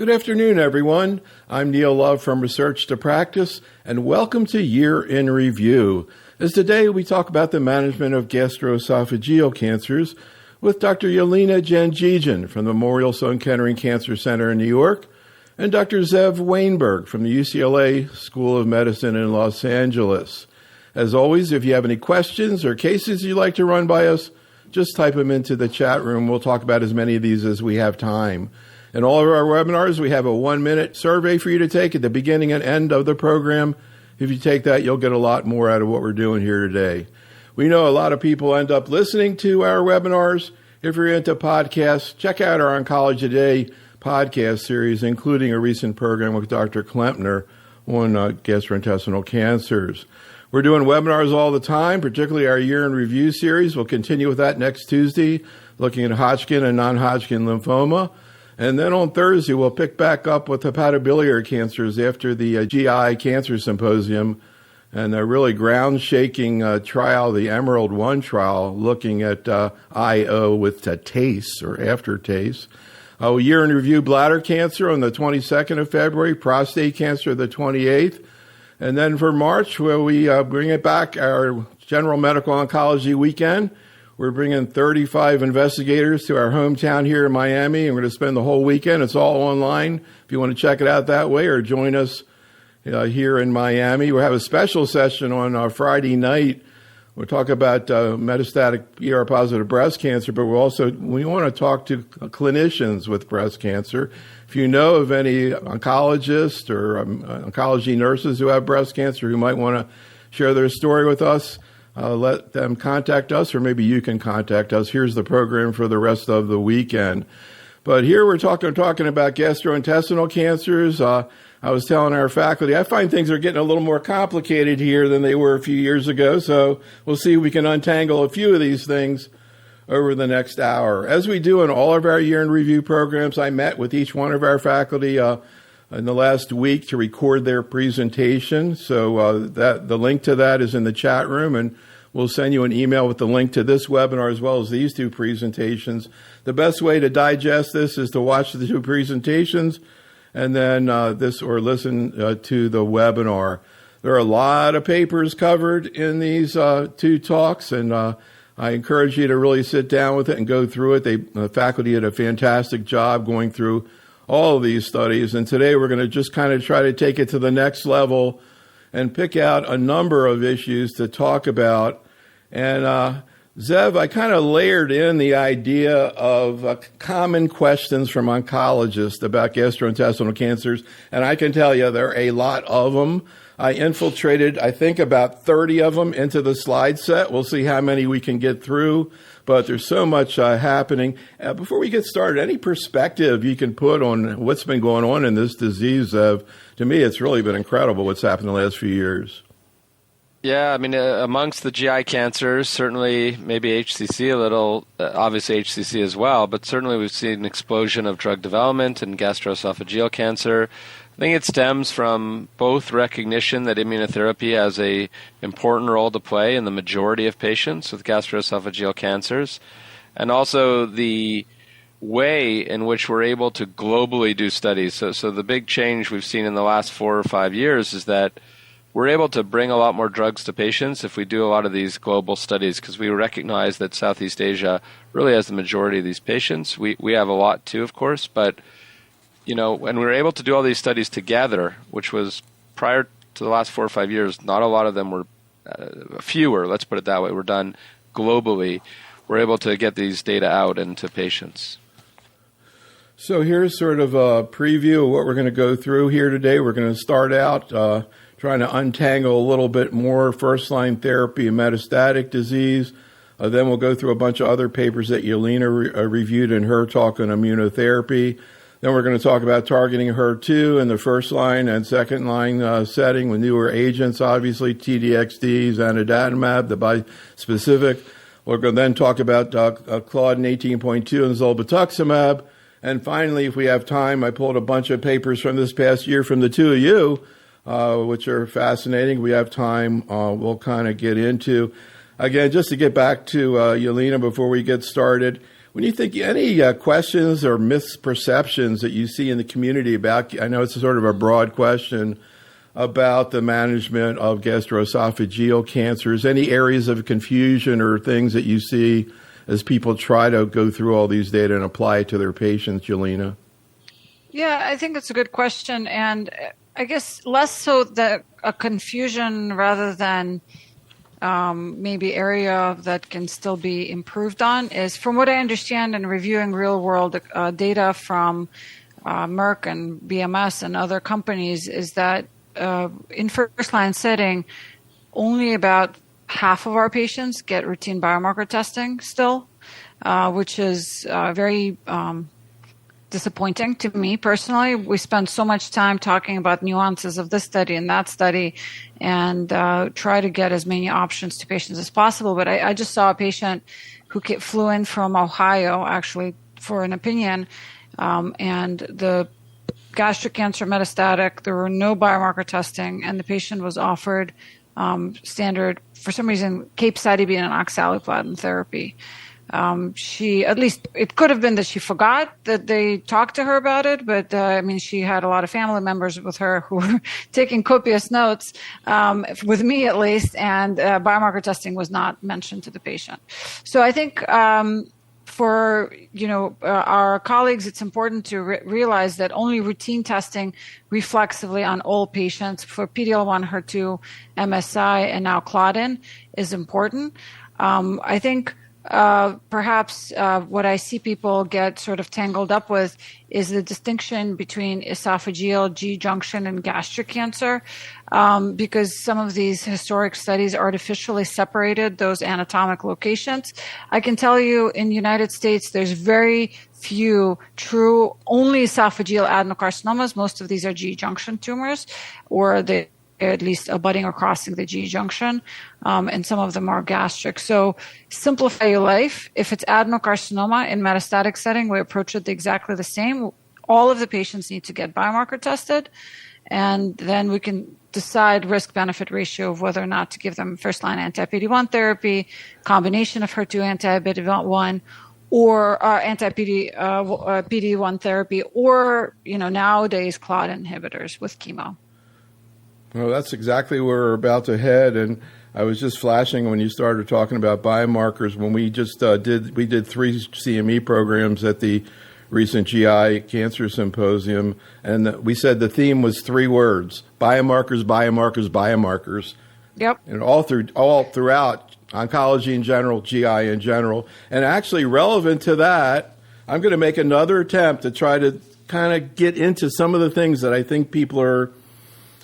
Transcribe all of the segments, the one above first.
Good afternoon, everyone. I'm Neil Love from Research to Practice, and welcome to Year in Review. As today we talk about the management of gastroesophageal cancers with Dr. Yelena Janjigian from the Memorial Sloan Kettering Cancer Center in New York and Dr. Zev Wainberg from the UCLA School of Medicine in Los Angeles. As always, if you have any questions or cases you'd like to run by us, just type them into the chat room. We'll talk about as many of these as we have time. In all of our webinars, we have a 1-minute survey for you to take at the beginning and end of the program. If you take that, you'll get a lot more out of what we're doing here today. We know a lot of people end up listening to our webinars. If you're into podcasts, check out our Oncology Today podcast series, including a recent program with Dr. Klempner on gastrointestinal cancers. We're doing webinars all the time, particularly our Year in Review series. We'll continue with that next Tuesday, looking at Hodgkin and non-Hodgkin lymphoma. And then on Thursday, we'll pick back up with hepatobiliary cancers after the GI Cancer Symposium and a really ground-shaking trial, the Emerald 1 trial, looking at IO with TACE or aftertaste. Year in Review bladder cancer on the 22nd of February, prostate cancer the 28th. And then for March, where we bring it back, our General Medical Oncology Weekend. We're bringing 35 investigators to our hometown here in Miami, and we're going to spend the whole weekend. It's all online if you want to check it out that way, or join us here in Miami. We'll have a special session on Friday night. We'll talk about metastatic ER-positive breast cancer, but we want to talk to clinicians with breast cancer. If you know of any oncologists or oncology nurses who have breast cancer who might want to share their story with us, let them contact us, or maybe you can contact us. Here's the program for the rest of the weekend. But here we're talking about gastrointestinal cancers. I was telling our faculty, I find things are getting a little more complicated here than they were a few years ago, so we'll see if we can untangle a few of these things over the next hour. As we do in all of our Year in Review programs, I met with each one of our faculty in the last week to record their presentation. So the link to that is in the chat room, and we'll send you an email with the link to this webinar as well as these two presentations. The best way to digest this is to watch the two presentations and then listen to the webinar. There are a lot of papers covered in these two talks, and I encourage you to really sit down with it and go through it. The faculty did a fantastic job going through all of these studies, and today we're going to just kind of try to take it to the next level and pick out a number of issues to talk about. And Zev, I kind of layered in the idea of common questions from oncologists about gastrointestinal cancers, and I can tell you there are a lot of them. I infiltrated, I think, about 30 of them into the slide set. We'll see how many we can get through, but there's so much happening. Before we get started, any perspective you can put on what's been going on in this disease? To me, it's really been incredible what's happened in the last few years. Yeah, I mean, amongst the GI cancers, certainly maybe HCC a little, obviously HCC as well, but certainly we've seen an explosion of drug development in gastroesophageal cancer. I think it stems from both recognition that immunotherapy has an important role to play in the majority of patients with gastroesophageal cancers, and also the way in which we're able to globally do studies. So the big change we've seen in the last 4 or 5 years is that we're able to bring a lot more drugs to patients if we do a lot of these global studies, because we recognize that Southeast Asia really has the majority of these patients. We have a lot too, of course, but when we were able to do all these studies together, which was prior to the last 4 or 5 years, not a lot of them were, fewer, let's put it that way, were done globally. We're able to get these data out into patients. So here's sort of a preview of what we're going to go through here today. We're going to start out trying to untangle a little bit more first-line therapy and metastatic disease. Then we'll go through a bunch of other papers that Yelena reviewed in her talk on immunotherapy. Then we're going to talk about targeting HER2 in the first-line and second-line setting with newer agents, obviously, TDXD, zanidatamab, the bispecific. We're going to then talk about Claudin 18.2 and zolbetuximab. And finally, if we have time, I pulled a bunch of papers from this past year from the two of you, which are fascinating. We have time, we'll kind of get into. Again, just to get back to Yelena before we get started, When you think any questions or misperceptions that you see in the community about, I know it's sort of a broad question, about the management of gastroesophageal cancers, any areas of confusion or things that you see as people try to go through all these data and apply it to their patients, Yelena? Yeah, I think it's a good question. And I guess less so that a confusion rather than maybe area that can still be improved on is, from what I understand in reviewing real world data from Merck and BMS and other companies, is that in first line setting, only about half of our patients get routine biomarker testing still, which is very disappointing to me personally. We spend so much time talking about nuances of this study and that study and try to get as many options to patients as possible. But I just saw a patient who flew in from Ohio actually for an opinion, and the gastric cancer metastatic, there were no biomarker testing, and the patient was offered standard, for some reason, capecitabine and oxaliplatin therapy. She, at least it could have been that she forgot that they talked to her about it, but I mean, she had a lot of family members with her who were taking copious notes, with me at least, and biomarker testing was not mentioned to the patient. So I think for our colleagues, it's important to realize that only routine testing reflexively on all patients for PD-L1, HER2, MSI, and now Claudin is important. I think perhaps what I see people get sort of tangled up with is the distinction between esophageal, G-junction, and gastric cancer, because some of these historic studies artificially separated those anatomic locations. I can tell you in the United States, there's very few true only esophageal adenocarcinomas. Most of these are G-junction tumors, or they at least abutting or crossing the G-junction, and some of them are gastric. So simplify your life. If it's adenocarcinoma in metastatic setting, we approach it exactly the same. All of the patients need to get biomarker tested, and then we can decide risk-benefit ratio of whether or not to give them first-line anti-PD-1 therapy, combination of HER2 anti-PD-1, or anti-PD-1 therapy, or nowadays Claudin inhibitors with chemo. Well, that's exactly where we're about to head, and I was just flashing when you started talking about biomarkers. When we just did 3 CME programs at the recent GI Cancer Symposium, and we said the theme was 3 words: biomarkers, biomarkers, biomarkers. Yep. And all throughout oncology in general, GI in general, and actually relevant to that, I'm going to make another attempt to try to kind of get into some of the things that I think people are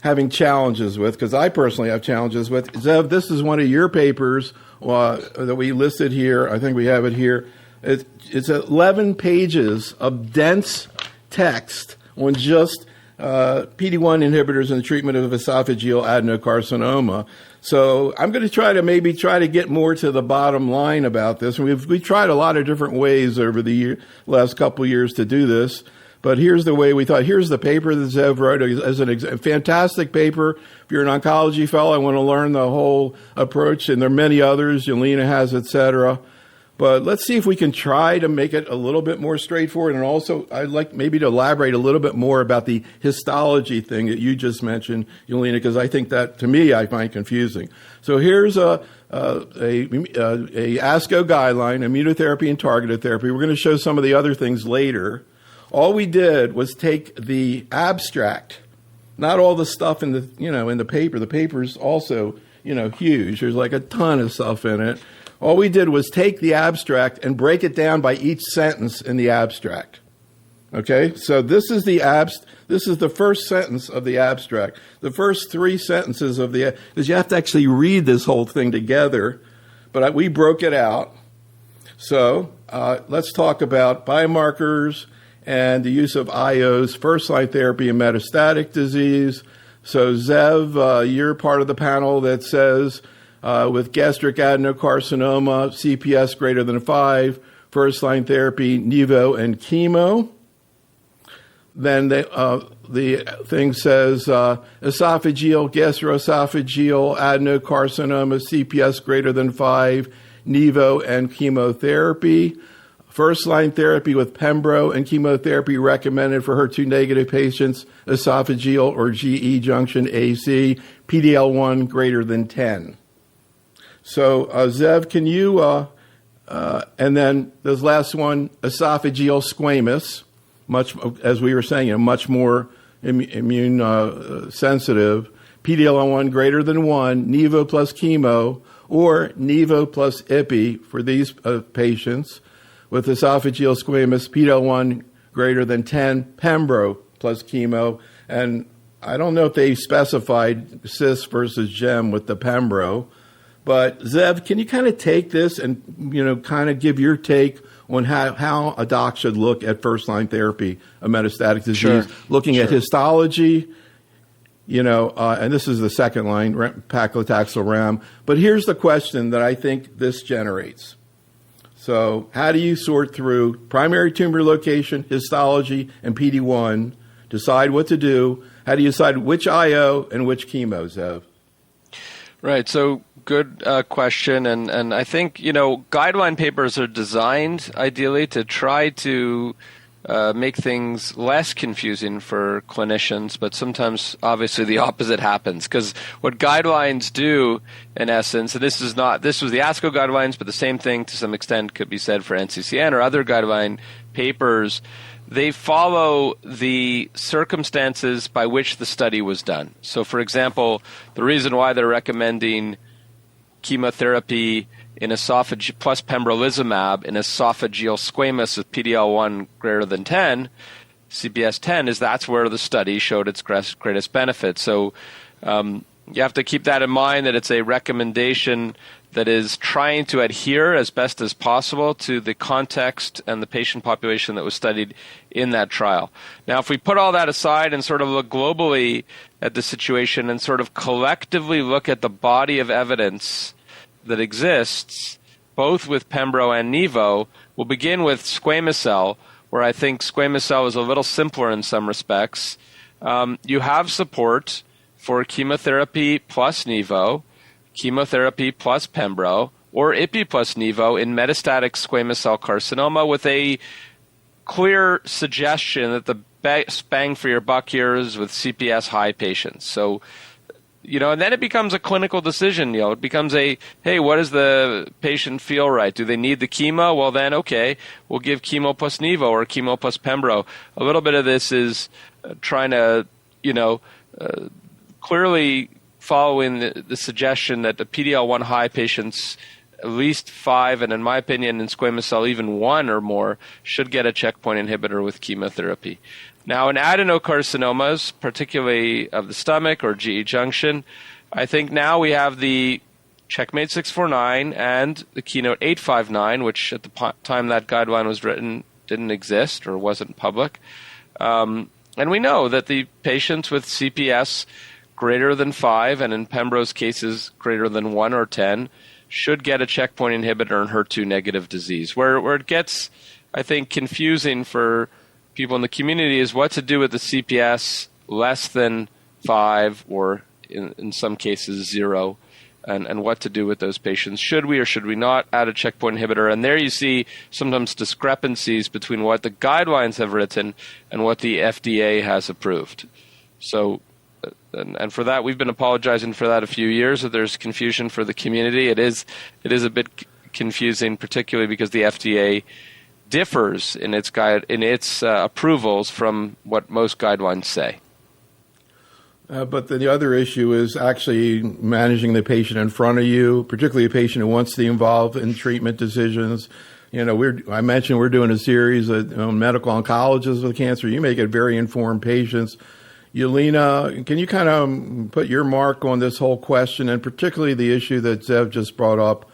having challenges with, because I personally have challenges with. Zev, this is one of your papers that we listed here. I think we have it here. It's 11 pages of dense text on just PD-1 inhibitors in the treatment of esophageal adenocarcinoma. So I'm going to try to get more to the bottom line about this. And we've tried a lot of different ways over the last couple of years to do this. But here's the way we thought. Here's the paper that Zev wrote as a fantastic paper. If you're an oncology fellow, I want to learn the whole approach, and there are many others Yelena has, et cetera. But let's see if we can try to make it a little bit more straightforward. And also, I'd like maybe to elaborate a little bit more about the histology thing that you just mentioned, Yelena, because I think that, to me, I find confusing. So here's a ASCO guideline, immunotherapy and targeted therapy. We're going to show some of the other things later. All we did was take the abstract, not all the stuff in the in the paper. The paper's also huge. There's like a ton of stuff in it. All we did was take the abstract and break it down by each sentence in the abstract. Okay, so this is the first sentence of the abstract. The first 3 sentences of because you have to actually read this whole thing together, but we broke it out. So let's talk about biomarkers and the use of IOs, first-line therapy in metastatic disease. So, Zev, you're part of the panel that says with gastric adenocarcinoma, CPS greater than 5, first-line therapy, Nivo and chemo. Then the thing says esophageal, gastroesophageal adenocarcinoma, CPS greater than 5, Nivo and chemotherapy. First-line therapy with pembro and chemotherapy recommended for HER2-negative patients, esophageal or GE junction AC, PD-L1 greater than 10. So, Zev, can you, and then this last one, esophageal squamous, much, as we were saying, much more immune sensitive, PD-L1 greater than 1, Nivo plus chemo, or Nivo plus IPI for these patients with esophageal squamous, PD-L1 greater than 10, pembro plus chemo. And I don't know if they specified cis versus gem with the pembro, but Zev, can you kind of take this and, kind of give your take on how a doc should look at first-line therapy of metastatic disease, looking at histology, and this is the second line, paclitaxel RAM. But here's the question that I think this generates. So how do you sort through primary tumor location, histology, and PD-1, decide what to do? How do you decide which IO and which chemo, Zev? Right. So good question. And I think, guideline papers are designed ideally to try to make things less confusing for clinicians, but sometimes obviously the opposite happens, because what guidelines do in essence, and this was the ASCO guidelines, but the same thing to some extent could be said for NCCN or other guideline papers, they follow the circumstances by which the study was done. So for example, the reason why they're recommending chemotherapy in esophageal plus pembrolizumab in esophageal squamous with PD-L1 greater than 10, CPS 10, is that's where the study showed its greatest benefit. So you have to keep that in mind, that it's a recommendation that is trying to adhere as best as possible to the context and the patient population that was studied in that trial. Now, if we put all that aside and sort of look globally at the situation and sort of collectively look at the body of evidence that exists, both with pembro and nivo, we'll begin with squamous cell, where I think squamous cell is a little simpler in some respects. You have support for chemotherapy plus nivo, chemotherapy plus pembro, or IPI plus nivo in metastatic squamous cell carcinoma, with a clear suggestion that the best bang for your buck here is with CPS high patients. So, and then it becomes a clinical decision. It becomes hey, what does the patient feel right? Do they need the chemo? Well, then, okay, we'll give chemo plus nivo or chemo plus pembro. A little bit of this is trying to, clearly following the suggestion that the PD-L1 high patients, at least 5, and in my opinion, in squamous cell, even 1 or more, should get a checkpoint inhibitor with chemotherapy. Now, in adenocarcinomas, particularly of the stomach or GE junction, I think now we have the Checkmate 649 and the Keynote 859, which at the time that guideline was written didn't exist or wasn't public. And we know that the patients with CPS greater than 5, and in pembro's cases greater than 1 or 10, should get a checkpoint inhibitor in HER2-negative disease. Where it gets, I think, confusing for people in the community is what to do with the CPS less than 5 or in some cases 0, and what to do with those patients. Should we or should we not add a checkpoint inhibitor? And there you see sometimes discrepancies between what the guidelines have written and what the FDA has approved. So, and for that, we've been apologizing for that a few years, that there's confusion for the community. It is a bit confusing, particularly because the FDA differs in its approvals from what most guidelines say. But the other issue is actually managing the patient in front of you, particularly a patient who wants to be involved in treatment decisions. I mentioned we're doing a series of medical oncologists with cancer. You may get very informed patients. Yelena, can you kind of put your mark on this whole question, and particularly the issue that Zev just brought up,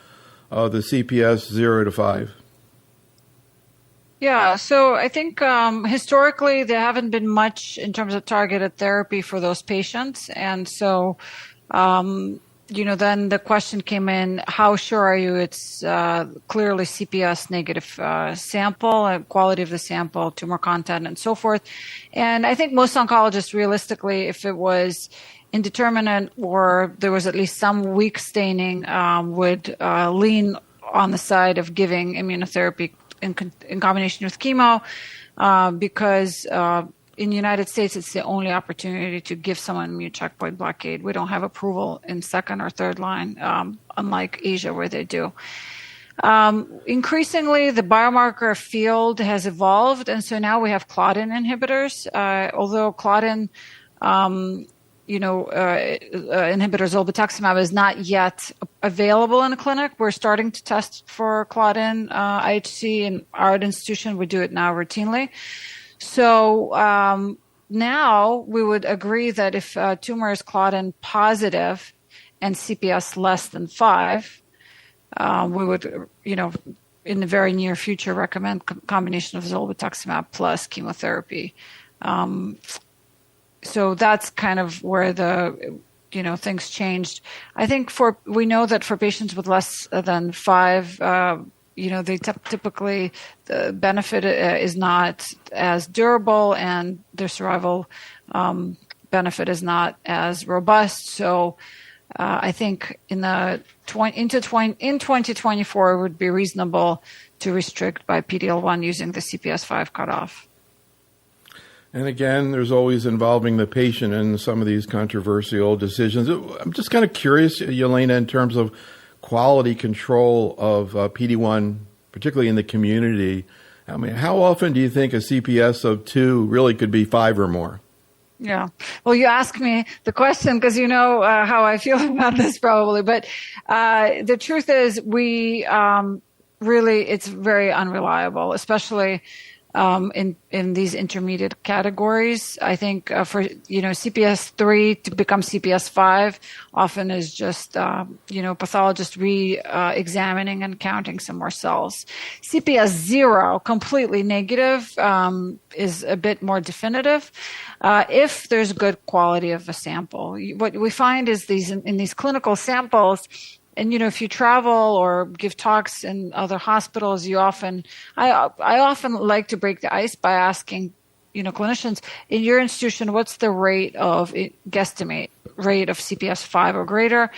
the CPS 0 to 5? Yeah, so I think historically there haven't been much in terms of targeted therapy for those patients. And so, then the question came in, how sure are you it's clearly CPS negative sample, quality of the sample, tumor content, and so forth. And I think most oncologists, realistically, if it was indeterminate or there was at least some weak staining, would lean on the side of giving immunotherapy in combination with chemo, because in the United States, it's the only opportunity to give someone immune checkpoint blockade. We don't have approval in second or third line, unlike Asia where they do. Increasingly, the biomarker field has evolved, and so now we have claudin inhibitors. Although claudin, inhibitor zolbetuximab is not yet available in the clinic, we're starting to test for claudin IHC in our institution. We do it now routinely. So now we would agree that if a tumor is claudin positive and CPS less than 5, we would, in the very near future, recommend combination of zolbetuximab plus chemotherapy. So that's kind of where the, things changed. I think we know that for patients with less than 5, they typically the benefit is not as durable and their survival benefit is not as robust. So I think in 2024 it would be reasonable to restrict by PD-L1 using the CPS-5 cutoff. And again, there's always involving the patient in some of these controversial decisions. I'm just kind of curious, Yelena, in terms of quality control of PD-1, particularly in the community. I mean, how often do you think a CPS of 2 really could be 5 or more? Yeah. Well, you ask me the question because you know how I feel about this probably. But the truth is it's very unreliable, especially in these intermediate categories. I think for CPS3 to become CPS5 often is just pathologist re-examining and counting some more cells. CPS0, completely negative, is a bit more definitive if there's good quality of a sample. What we find is in these clinical samples. And, if you travel or give talks in other hospitals, I often like to break the ice by asking, clinicians, in your institution, what's the guesstimate rate of CPS 5 or greater?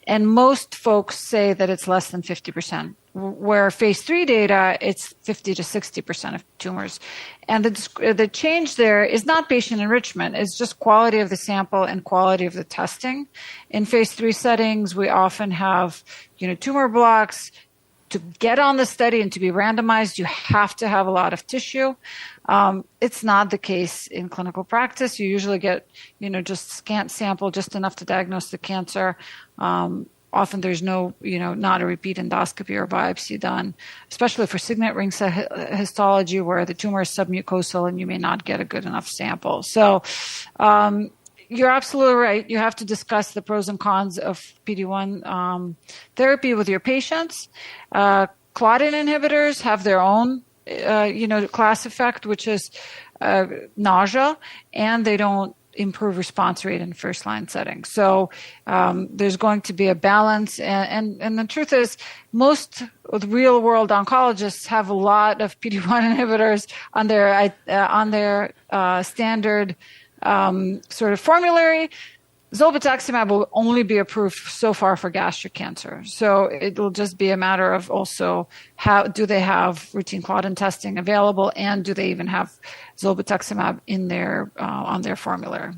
And most folks say that it's less than 50%, where phase 3 data, it's 50 to 60% of tumors. And the change there is not patient enrichment. It's just quality of the sample and quality of the testing. In phase 3 settings, we often have, tumor blocks. To get on the study and to be randomized, you have to have a lot of tissue. It's not the case in clinical practice. You usually get, just scant sample, just enough to diagnose the cancer. Often there's no, not a repeat endoscopy or biopsy done, especially for signet ring histology where the tumor is submucosal and you may not get a good enough sample. So you're absolutely right. You have to discuss the pros and cons of PD-1 therapy with your patients. Claudin inhibitors have their own, class effect, which is nausea, and they don't improve response rate in first-line settings. So there's going to be a balance. And the truth is, most of the real-world oncologists have a lot of PD-1 inhibitors on their standard sort of formulary. Zolbetuximab will only be approved so far for gastric cancer. So it will just be a matter of also do they have routine claudin testing available, and do they even have zolbetuximab in on their formulary?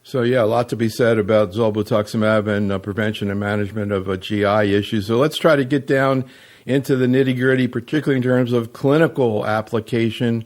So yeah, a lot to be said about zolbetuximab and prevention and management of GI issues. So let's try to get down into the nitty-gritty, particularly in terms of clinical application.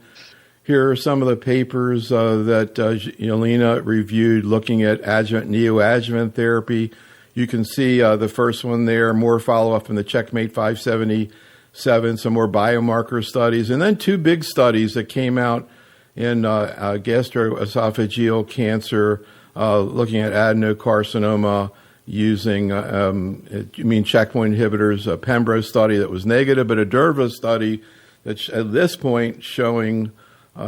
Here are some of the papers that Yelena reviewed looking at adjuvant, neoadjuvant therapy. You can see the first one there, more follow-up from the Checkmate 577, some more biomarker studies, and then 2 big studies that came out in gastroesophageal cancer, looking at adenocarcinoma using immune checkpoint inhibitors, a Pembro study that was negative, but a Durva study that at this point showing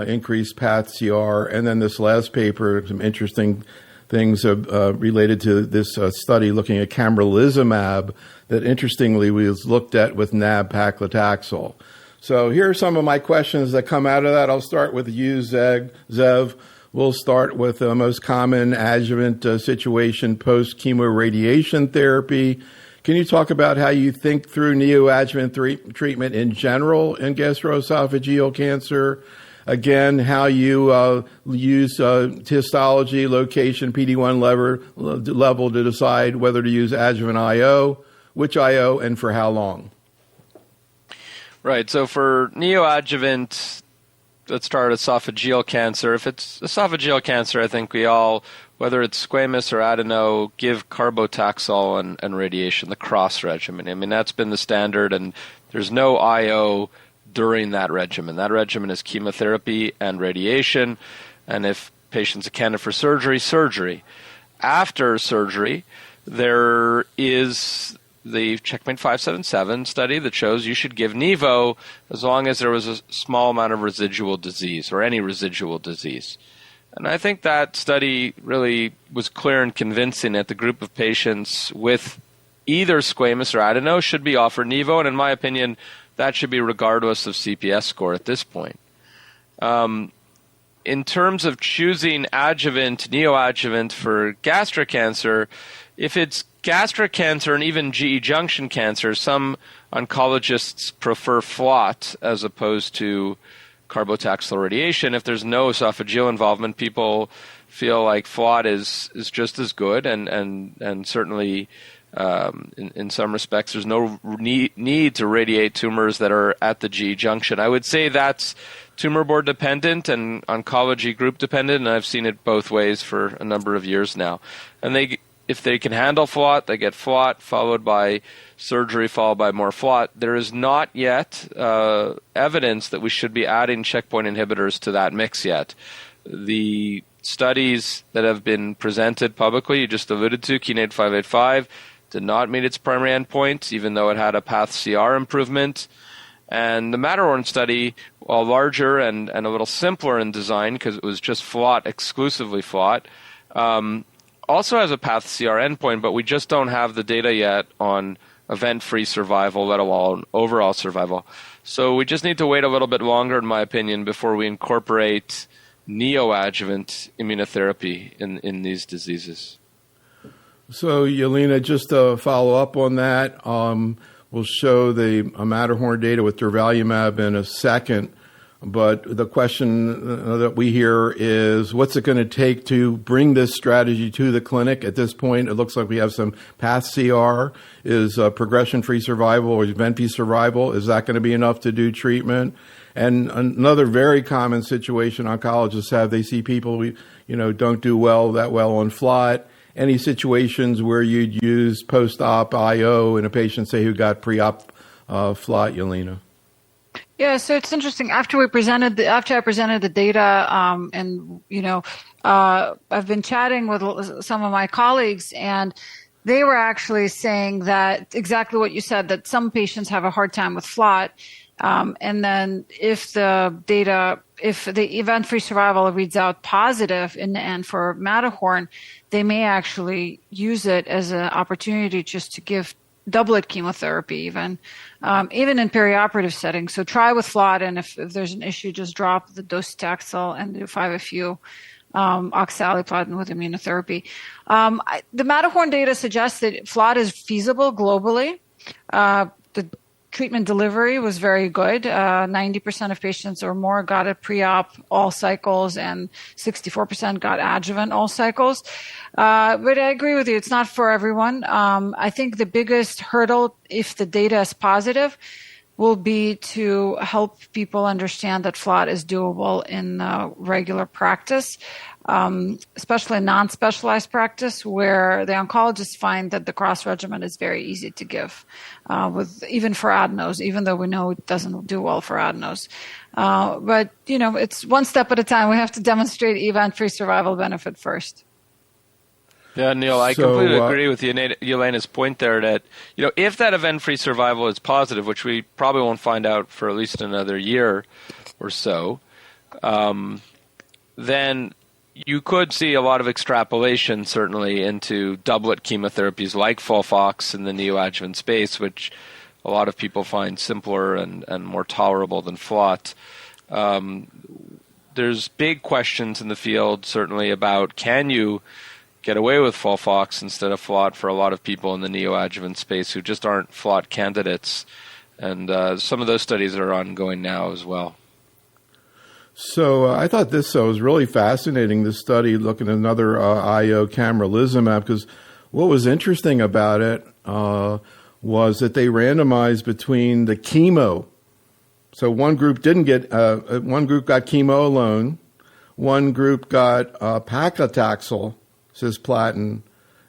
increased PATH-CR, and then this last paper, some interesting things related to this study looking at camrelizumab that interestingly was looked at with nab-paclitaxel. So here are some of my questions that come out of that. I'll start with you, Zev. We'll start with the most common adjuvant situation post-chemoradiation therapy. Can you talk about how you think through neoadjuvant treatment in general in gastroesophageal cancer? Again, how you use histology, location, PD-1 level to decide whether to use adjuvant IO, which IO, and for how long. Right. So for neoadjuvant, let's start esophageal cancer. If it's esophageal cancer, I think we all, whether it's squamous or adeno, give carbotaxol and radiation, the cross regimen. I mean, that's been the standard, and there's no IO during that regimen. That regimen is chemotherapy and radiation, and if patients are candidate for surgery, surgery. After surgery, there is the Checkmate 577 study that shows you should give Nivo as long as there was a small amount of residual disease or any residual disease. And I think that study really was clear and convincing that the group of patients with either squamous or adeno should be offered Nivo, and in my opinion, that should be regardless of CPS score at this point. In terms of choosing adjuvant, neoadjuvant for gastric cancer, if it's gastric cancer and even GE junction cancer, some oncologists prefer FLOT as opposed to carbotaxol radiation. If there's no esophageal involvement, people feel like FLOT is just as good, and certainly in some respects, there's no need to radiate tumors that are at the GE junction. I would say that's tumor board dependent and oncology group dependent, and I've seen it both ways for a number of years now. And if they can handle FLOT, they get FLOT, followed by surgery, followed by more FLOT. There is not yet evidence that we should be adding checkpoint inhibitors to that mix yet. The studies that have been presented publicly, you just alluded to, KEYNOTE 585, did not meet its primary endpoint, even though it had a path CR improvement. And the Matterhorn study, while larger and a little simpler in design because it was just FLOT, exclusively FLOT, also has a path CR endpoint, but we just don't have the data yet on event-free survival, let alone overall survival. So we just need to wait a little bit longer, in my opinion, before we incorporate neoadjuvant immunotherapy in these diseases. So, Yelena, just to follow up on that, we'll show the Matterhorn data with durvalumab in a second. But the question that we hear is, what's it going to take to bring this strategy to the clinic? At this point, it looks like we have some path CR. Is progression-free survival or event-free survival, is that going to be enough to do treatment? And another very common situation oncologists have, they see people don't do that well on FLOT. Any situations where you'd use post-op IO in a patient, say, who got pre-op FLOT, Yelena? Yeah, so it's interesting. After I presented the data, I've been chatting with some of my colleagues, and they were actually saying that exactly what you said, that some patients have a hard time with FLOT, and then if the event-free survival reads out positive in the end for Matterhorn, they may actually use it as an opportunity just to give doublet chemotherapy even in perioperative settings. So try with FLOT, and if there's an issue, just drop the docetaxel and do 5-FU oxaliplatin with immunotherapy. The Matterhorn data suggests that FLOT is feasible globally. The treatment delivery was very good. 90% of patients or more got a pre-op all cycles, and 64% got adjuvant all cycles. But I agree with you, it's not for everyone. I think the biggest hurdle, if the data is positive, will be to help people understand that FLOT is doable in regular practice, especially in non-specialized practice, where the oncologists find that the cross regimen is very easy to give, even for adenos, even though we know it doesn't do well for adenos. But it's one step at a time. We have to demonstrate event-free survival benefit first. Yeah, Neil, I completely agree with Yelena's point there that, if that event-free survival is positive, which we probably won't find out for at least another year or so, then you could see a lot of extrapolation, certainly, into doublet chemotherapies like FOLFOX in the neoadjuvant space, which a lot of people find simpler and more tolerable than FLOT. There's big questions in the field, certainly, about can you get away with FOLFOX instead of FLOT for a lot of people in the neoadjuvant space who just aren't FLOT candidates. And some of those studies are ongoing now as well. So I thought this was really fascinating, this study looking at another IO camrelizumab, because what was interesting about it was that they randomized between the chemo. So one group got chemo alone, one group got paclitaxel, cisplatin,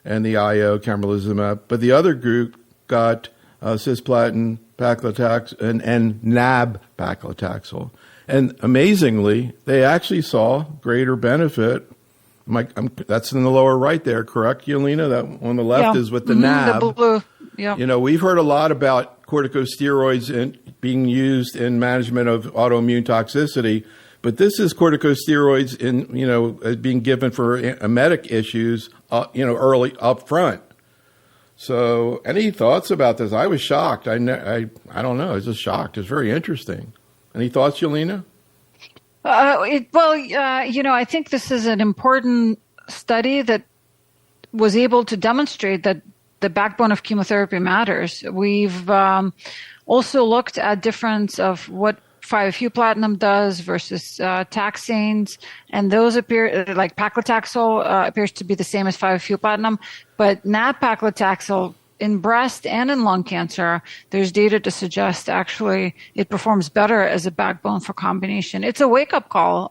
and the IO camrelizumab, but the other group got cisplatin, paclitaxel, and NAB paclitaxel. And amazingly, they actually saw greater benefit. That's in the lower right there, correct, Yelena? That on the left is with the NAB. The blue. Yeah. You know, we've heard a lot about corticosteroids being used in management of autoimmune toxicity, but this is corticosteroids being given for emetic issues, early up front. So, any thoughts about this? I was shocked. I don't know. I was just shocked. It's very interesting. Any thoughts, Yelena? I think this is an important study that was able to demonstrate that the backbone of chemotherapy matters. We've also looked at difference of what 5-FU platinum does versus taxanes, and those appear, like paclitaxel appears to be the same as 5-FU platinum, but nab-paclitaxel in breast and in lung cancer, there's data to suggest actually it performs better as a backbone for combination. It's a wake-up call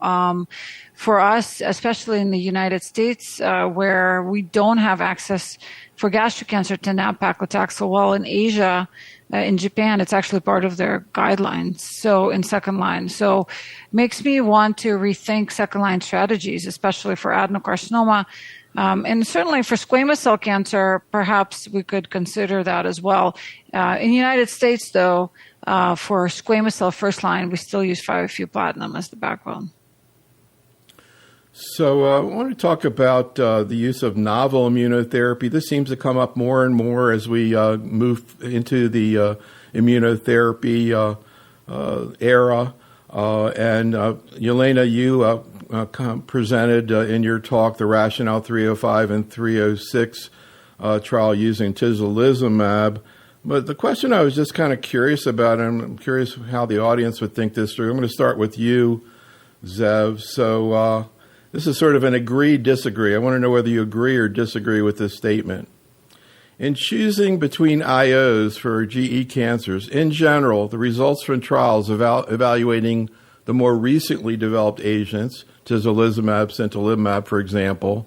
for us, especially in the United States, where we don't have access for gastric cancer to nab-paclitaxel. While in Asia, in Japan, it's actually part of their guidelines. So in second line, so makes me want to rethink second line strategies, especially for adenocarcinoma. And certainly for squamous cell cancer, perhaps we could consider that as well. In the United States, though, for squamous cell first line, we still use 5-FU platinum as the backbone. So I want to talk about the use of novel immunotherapy. This seems to come up more and more as we move into the immunotherapy era. And Yelena, you presented in your talk the rationale 305 and 306 trial using tislelizumab. But the question I was just kind of curious about, and I'm curious how the audience would think this through. I'm going to start with you, Zev. So this is sort of an agree-disagree. I want to know whether you agree or disagree with this statement. In choosing between IOs for GE cancers, in general, the results from trials evaluating the more recently developed agents, tislelizumab, sintilimab, for example,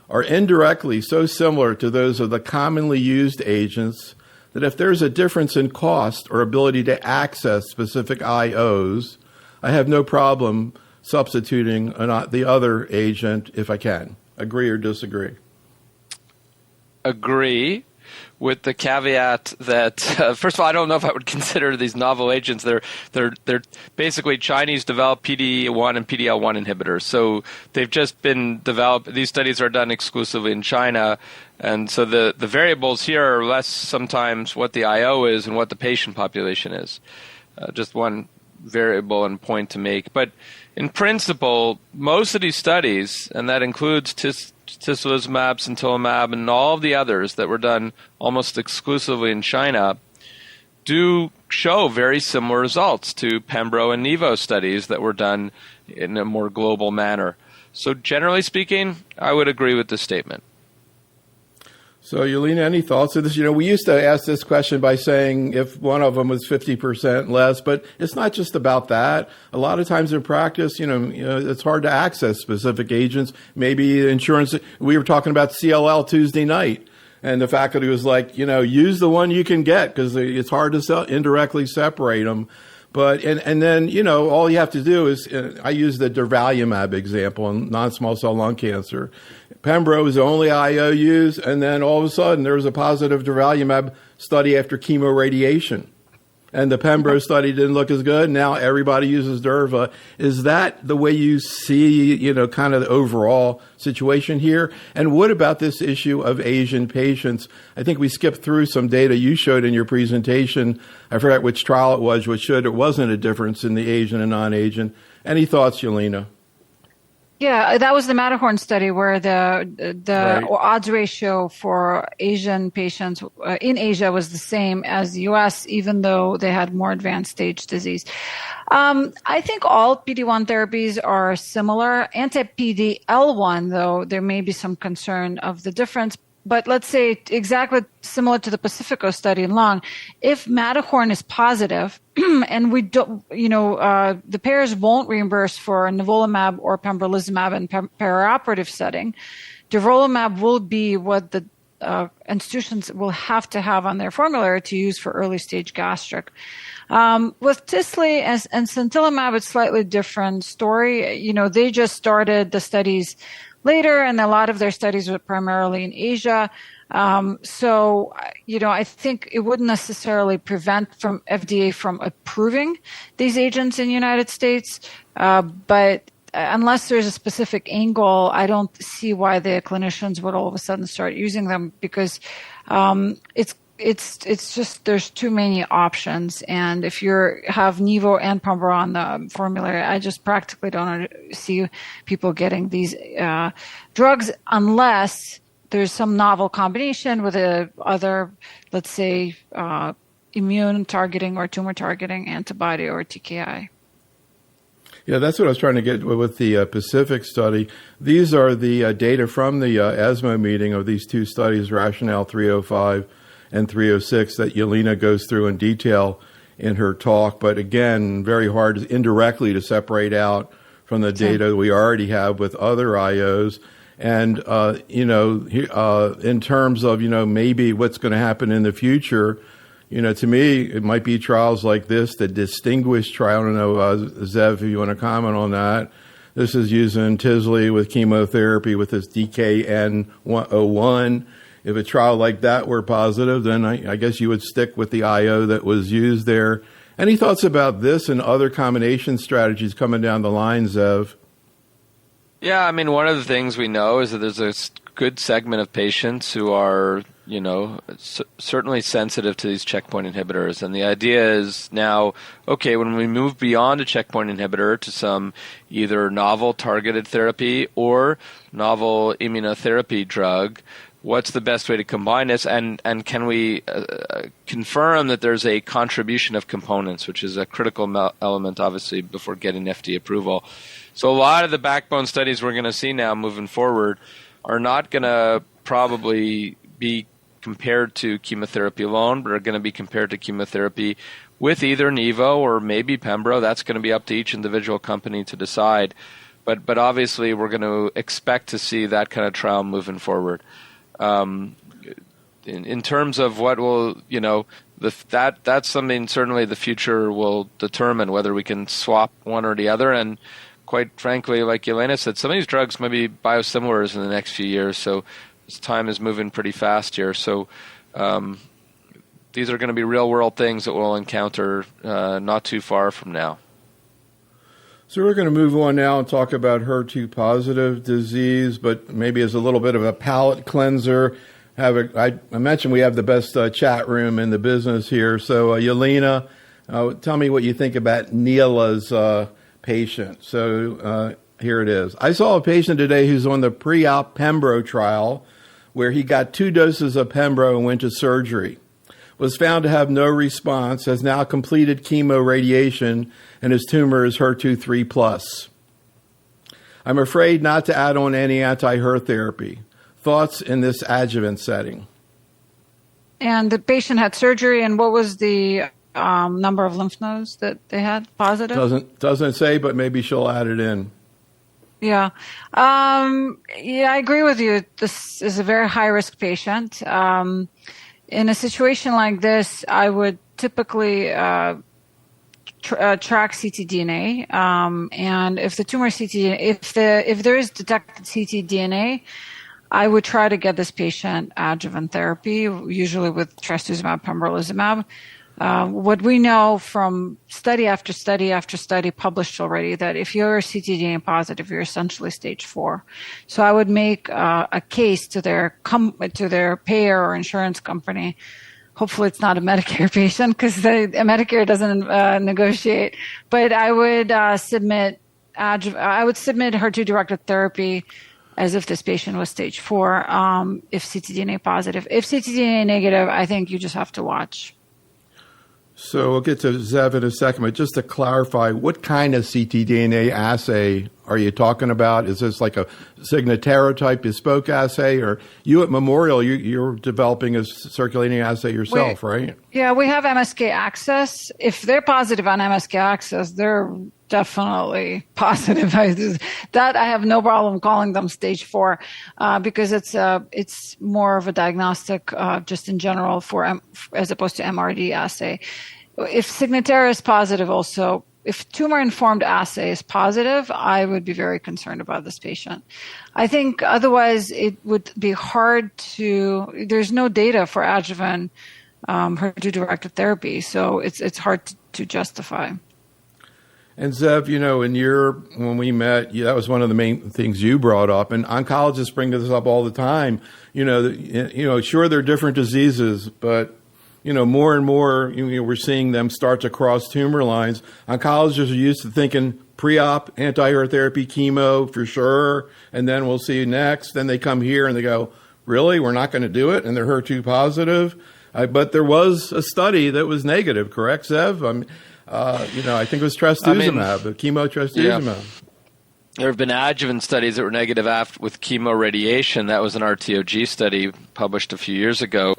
are indirectly so similar to those of the commonly used agents that if there's a difference in cost or ability to access specific IOs, I have no problem substituting the other agent if I can. Agree or disagree? Agree, with the caveat that first of all, I don't know if I would consider these novel agents. They're basically Chinese developed PD-1 and PD-L1 inhibitors. So they've just been developed. These studies are done exclusively in China, and so the variables here are less sometimes what the IO is and what the patient population is. Just one variable and point to make, but in principle, most of these studies, and that includes tislelizumab, sintilimab, and all of the others that were done almost exclusively in China, do show very similar results to Pembro and Nivo studies that were done in a more global manner. So generally speaking, I would agree with this statement. So, Yelena, any thoughts on this? We used to ask this question by saying if one of them was 50% less, but it's not just about that. A lot of times in practice, it's hard to access specific agents. Maybe insurance. We were talking about CLL Tuesday night, and the faculty was like, use the one you can get because it's hard to indirectly separate them. But and then all you have to do is I use the durvalumab example in non-small cell lung cancer. Pembro was the only IO used, and then all of a sudden there was a positive durvalumab study after chemoradiation, and the Pembro study didn't look as good. Now everybody uses Durva. Is that the way you see kind of the overall situation here? And what about this issue of Asian patients? I think we skipped through some data you showed in your presentation. I forgot which trial it was, which showed there wasn't a difference in the Asian and non-Asian. Any thoughts, Yelena? Yeah, that was the Matterhorn study where the Right. odds ratio for Asian patients in Asia was the same as the U.S., even though they had more advanced stage disease. I think all PD-1 therapies are similar. Anti-PD-L1, though, there may be some concern of the difference. But let's say exactly similar to the Pacifico study in lung, if Matterhorn is positive, and we don't, the payers won't reimburse for nivolumab or pembrolizumab in perioperative setting, durvalumab will be what the institutions will have to have on their formulary to use for early stage gastric. With Tisley and sintilimab, it's slightly different story. They just started the studies later, and a lot of their studies were primarily in Asia. I think it wouldn't necessarily prevent from FDA from approving these agents in the United States. But unless there's a specific angle, I don't see why the clinicians would all of a sudden start using them, because it's just there's too many options, and if you have Nivo and Pembro on the formulary, I just practically don't see people getting these drugs unless there's some novel combination with a other, let's say, immune targeting or tumor targeting antibody or TKI. Yeah, that's what I was trying to get with the Pacific study. These are the data from the ESMO meeting of these two studies, Rationale 305 and 306, that Yelena goes through in detail in her talk. But again, very hard indirectly to separate out from the data we already have with other IOs. And, in terms of, maybe what's going to happen in the future, to me, it might be trials like this, the distinguished trial. I don't know, Zev, if you want to comment on that. This is using Tisley with chemotherapy with this DKN-01. If a trial like that were positive, then I guess you would stick with the IO that was used there. Any thoughts about this and other combination strategies coming down the line, Zev? Yeah, I mean, one of the things we know is that there's a good segment of patients who are, certainly sensitive to these checkpoint inhibitors. And the idea is now, okay, when we move beyond a checkpoint inhibitor to some either novel targeted therapy or novel immunotherapy drug, what's the best way to combine this, and can we confirm that there's a contribution of components, which is a critical element, obviously, before getting FDA approval. So a lot of the backbone studies we're going to see now moving forward are not going to probably be compared to chemotherapy alone, but are going to be compared to chemotherapy with either Nivo or maybe Pembro. That's going to be up to each individual company to decide. But obviously, we're going to expect to see that kind of trial moving forward. In terms of what will, that's something certainly the future will determine, whether we can swap one or the other. And quite frankly, like Yelena said, some of these drugs might be biosimilars in the next few years. So this time is moving pretty fast here. So these are going to be real world things that we'll encounter not too far from now. So we're going to move on now and talk about HER2 positive disease, but maybe as a little bit of a palate cleanser. I mentioned we have the best chat room in the business here. So Yelena, tell me what you think about Neela's patient. So here it is. I saw a patient today who's on the pre-op Pembro trial where he got 2 doses of Pembro and went to surgery. Was found to have no response, has now completed chemo radiation, and his tumor is HER2 3+. I'm afraid not to add on any anti-HER therapy. Thoughts in this adjuvant setting? And the patient had surgery, and what was the number of lymph nodes that they had positive? Doesn't say, but maybe she'll add it in. Yeah. I agree with you. This is a very high-risk patient. In a situation like this, I would typically track ctDNA, and if the tumor ctDNA, if there is detected ctDNA, I would try to get this patient adjuvant therapy, usually with trastuzumab, pembrolizumab. What we know from study after study after study published already, that if you're ctDNA positive, you're essentially stage 4. So I would make a case to their payer or insurance company. Hopefully it's not a Medicare patient, because Medicare doesn't negotiate. But I would submit I would submit HER2-directed therapy as if this patient was stage 4, if ctDNA positive. If ctDNA negative, I think you just have to watch. So we'll get to Zev in a second, but just to clarify, what kind of ctDNA assay are you talking about? Is this like a Signatera type bespoke assay, or you at Memorial, you're developing a circulating assay yourself, right? Yeah, we have MSK Access. If they're positive on MSK Access, they're definitely positive. That I have no problem calling them stage 4 because it's more of a diagnostic just in general as opposed to MRD assay. If Signatera is positive also, if tumor-informed assay is positive, I would be very concerned about this patient. I think otherwise it would be hard there's no data for adjuvant HER2-directed therapy, so it's hard to justify. And Zev, when we met, that was one of the main things you brought up, and oncologists bring this up all the time. Sure, they're different diseases, but more and more, we're seeing them start to cross tumor lines. Oncologists are used to thinking pre-op, anti-HER therapy, chemo for sure, and then we'll see you next. Then they come here and they go, really, we're not going to do it, and they're HER2 positive. But there was a study that was negative, correct, Zev? I think it was trastuzumab, chemo trastuzumab. Yeah. There have been adjuvant studies that were negative with chemoradiation. That was an RTOG study published a few years ago.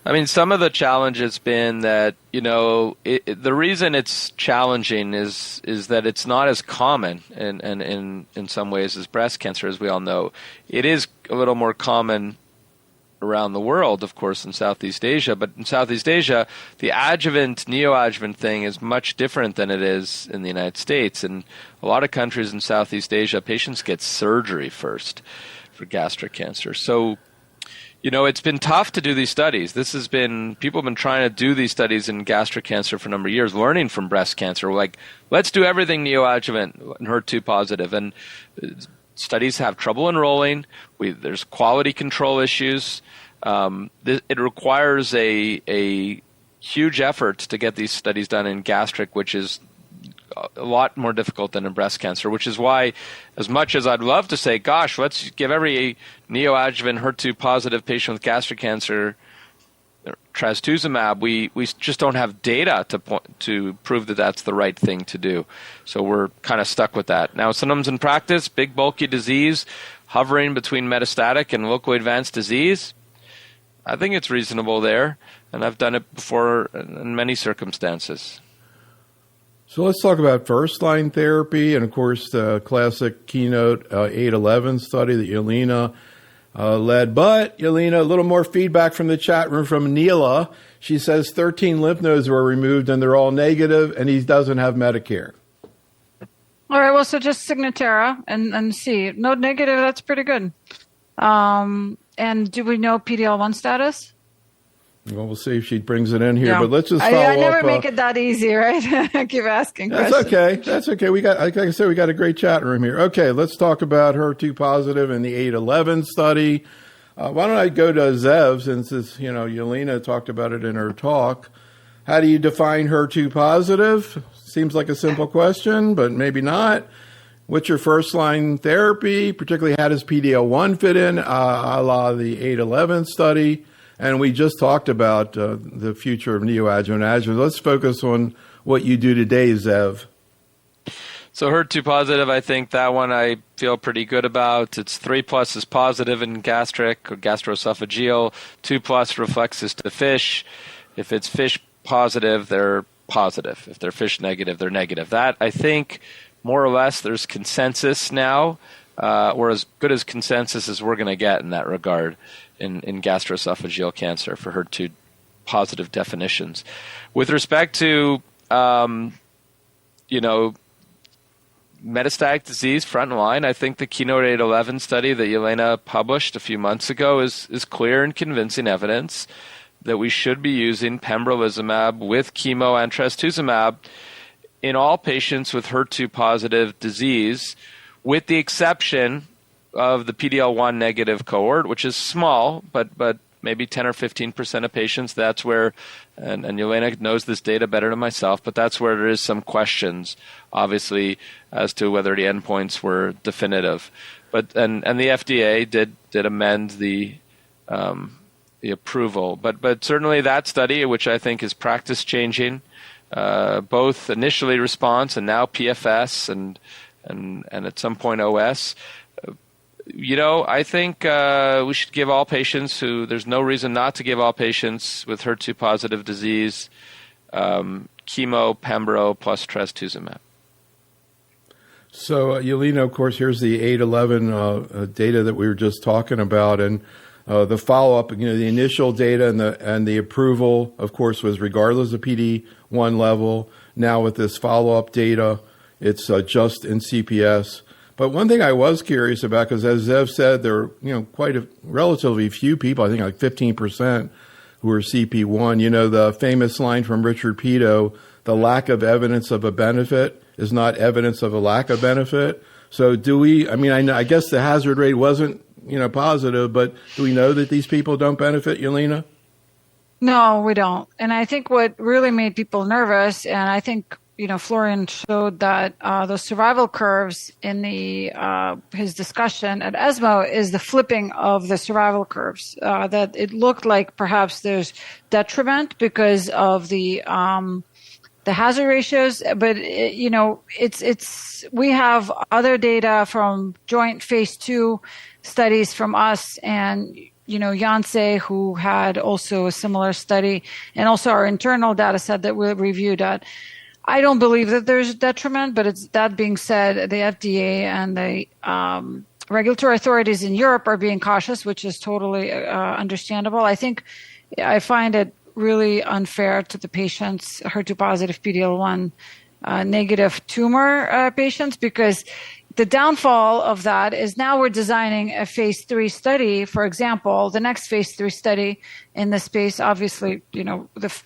I mean, some of the challenge has been that, the reason it's challenging is that it's not as common and in some ways as breast cancer, as we all know. It is a little more common around the world, of course, in Southeast Asia. But in Southeast Asia, the adjuvant, neoadjuvant thing is much different than it is in the United States. In a lot of countries in Southeast Asia, patients get surgery first for gastric cancer. So, it's been tough to do these studies. People have been trying to do these studies in gastric cancer for a number of years, learning from breast cancer. Like, let's do everything neoadjuvant and HER2 positive. And studies have trouble enrolling. There's quality control issues. It requires a huge effort to get these studies done in gastric, which is a lot more difficult than in breast cancer, which is why, as much as I'd love to say, gosh, let's give every neoadjuvant HER2 positive patient with gastric cancer trastuzumab, we just don't have data to prove that that's the right thing to do. So we're kind of stuck with that. Now, sometimes in practice, big bulky disease, hovering between metastatic and locally advanced disease, I think it's reasonable there, and I've done it before in many circumstances. So let's talk about first-line therapy, and of course the classic Keynote 811 study that Yelena led. But, Yelena, a little more feedback from the chat room from Neela. She says 13 lymph nodes were removed and they're all negative, and he doesn't have Medicare. All right, well, so just Signatera and see. Node negative, that's pretty good. And do we know PD-L1 status? Well, we'll see if she brings it in here, but let's just follow up. I never make it that easy, right? I keep asking questions. That's okay. Like I said, we got a great chat room here. Okay, let's talk about HER2 positive and the 811 study. Why don't I go to Zev, since Yelena talked about it in her talk. How do you define HER2 positive? Seems like a simple question, but maybe not. What's your first-line therapy? Particularly, how does PD-L1 fit in, a la the 811 study? And we just talked about the future of neoadjuvant adjuvant. Let's focus on what you do today, Zev. So HER2 positive, I think that one I feel pretty good about. It's 3+ is positive in gastric or gastroesophageal. 2+ reflexes to FISH. If it's FISH positive, they're positive. If they're FISH negative, they're negative. That, I think, more or less, there's consensus now, or as good as consensus as we're going to get in that regard. In gastroesophageal cancer for HER2 positive definitions. With respect to, metastatic disease front line, I think the Keynote 811 study that Yelena published a few months ago is clear and convincing evidence that we should be using pembrolizumab with chemo and trastuzumab in all patients with HER2 positive disease, with the exception of the PD-L1 negative cohort, which is small, but maybe 10 or 15% of patients, that's where, and Yelena knows this data better than myself, but that's where there is some questions, obviously, as to whether the endpoints were definitive. But and the FDA did amend the approval, but certainly that study, which I think is practice changing, both initially response and now PFS and at some point OS. I think we should give all patients there's no reason not to give all patients with HER2 positive disease chemo, pembro plus trastuzumab. So, Yelena, of course, here's the 8/11 data that we were just talking about, and the follow-up. The initial data and the approval, of course, was regardless of PD-1 level. Now with this follow-up data, it's just in CPS. But one thing I was curious about, because as Zev said, there are quite a relatively few people, I think like 15%, who are CP1. The famous line from Richard Peto, the lack of evidence of a benefit is not evidence of a lack of benefit. So I guess the hazard rate wasn't, positive, but do we know that these people don't benefit, Yelena? No, we don't. And I think what really made people nervous, and I think, Florian showed that the survival curves in his discussion at ESMO is the flipping of the survival curves, that it looked like perhaps there's detriment because of the hazard ratios, but we have other data from joint phase 2 studies from us and Jonsson, who had also a similar study, and also our internal data set that we reviewed that. I don't believe that there's detriment, but that being said, the FDA and the regulatory authorities in Europe are being cautious, which is totally understandable. I find it really unfair to the patients, HER2 positive PD-L1 negative tumor patients, because the downfall of that is now we're designing a phase 3 study. For example, the next phase 3 study in this space, obviously,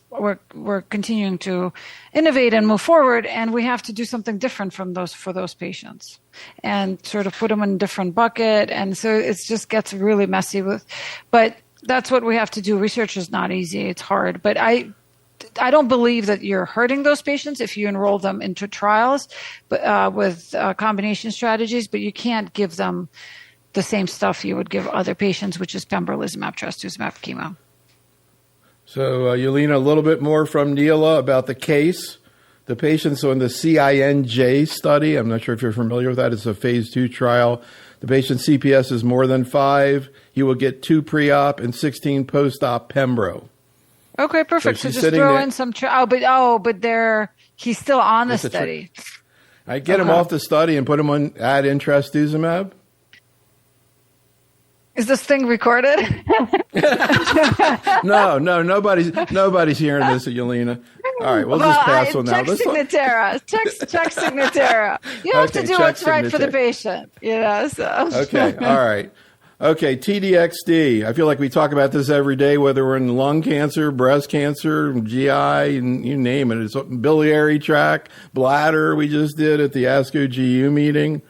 we're continuing to innovate and move forward, and we have to do something different for those patients and sort of put them in a different bucket. And so it just gets really messy but that's what we have to do. Research is not easy. It's hard. But I don't believe that you're hurting those patients if you enroll them into trials with combination strategies, but you can't give them the same stuff you would give other patients, which is pembrolizumab, trastuzumab, chemo. So, Yelena, a little bit more from Neela about the case. The patients on the CINJ study, I'm not sure if you're familiar with that. It's a phase 2 trial. The patient's CPS is more than 5. He will get 2 pre-op and 16 post-op pembro. Okay, perfect. So just throw in some. He's still on the study. I get him off the study and put him on add in trastuzumab. Is this thing recorded? No, nobody's hearing this, Yelena. All right, we'll just pass on that. Check Signatera. You have to do what's right for the patient. So. Okay, all right. Okay, TDXD. I feel like we talk about this every day, whether we're in lung cancer, breast cancer, GI, and you name it. It's biliary tract, bladder we just did at the ASCO GU meeting.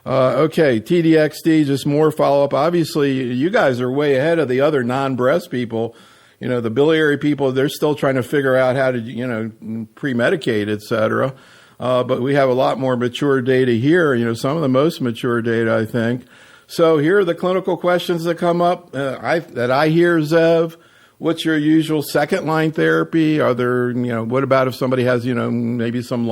Okay, TDXD, just more follow-up. Obviously, you guys are way ahead of the other non-breast people. The biliary people, they're still trying to figure out how to, pre-medicate, et cetera. But we have a lot more mature data here, some of the most mature data, I think. So here are the clinical questions that come up that I hear, Zev. What's your usual second-line therapy? Are there, what about if somebody has, maybe some